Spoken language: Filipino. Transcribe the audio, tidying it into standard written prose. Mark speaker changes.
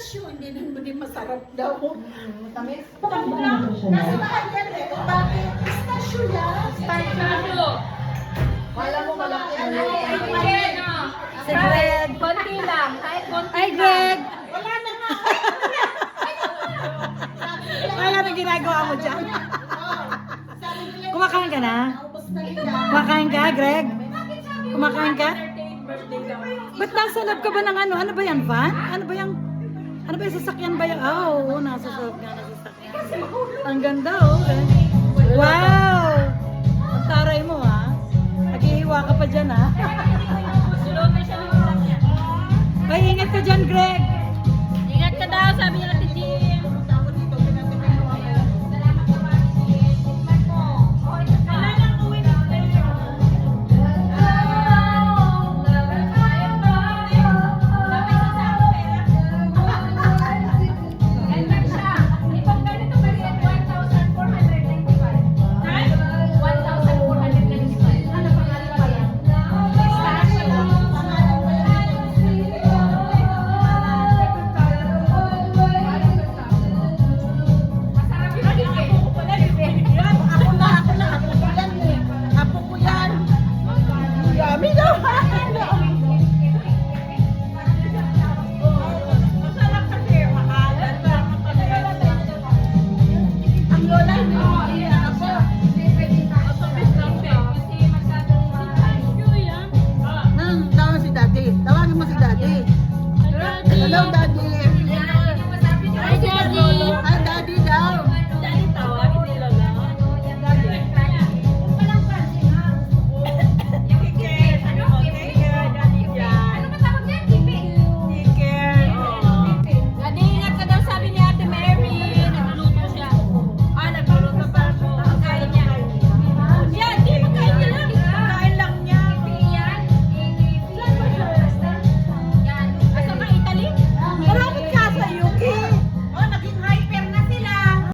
Speaker 1: pistasyo, hindi masarap daw.
Speaker 2: Matamis?
Speaker 1: Nasa mahal yan eh. Bakit? Pistasyo yan.
Speaker 2: Wala mo malaki.
Speaker 3: Si Greg.
Speaker 4: Konti lang, kahit konti.
Speaker 3: Ay, Greg!
Speaker 1: Wala na nga.
Speaker 3: Wala na ginagawa mo dyan.
Speaker 1: Sabi nila,
Speaker 3: Kumakain ka na?
Speaker 1: naubos na nila.
Speaker 3: Kumakain ka, Greg? Kumakain ka?
Speaker 4: Birthday daw.
Speaker 3: Ba't nasa loob ka ba ng ano? Ano ba yan, van? Ano ba yung sasakyan ba yan? Ah, oo, nasa loob nga ng sasakyan. Ang ganda, oh. Wow! Ang taray mo, ha? Naghihiwa ka pa dyan, ha?
Speaker 4: Sulod na siya ng ulang niya.
Speaker 3: Ay, ingat ka dyan, Greg!
Speaker 4: Ingat ka daw, sabi niya natin Jim.
Speaker 1: Tapos dito, pinatibay ko ako.
Speaker 4: Salamat ka ba, Jim? Tikman mo. Wala nang uwi na tayo.
Speaker 1: Apo ko yan. Yummy daw.
Speaker 4: Masarap kasi, makalat.
Speaker 1: Ang lola, hindi ako.
Speaker 3: Tawagin mo si Daddy. Hello, Daddy.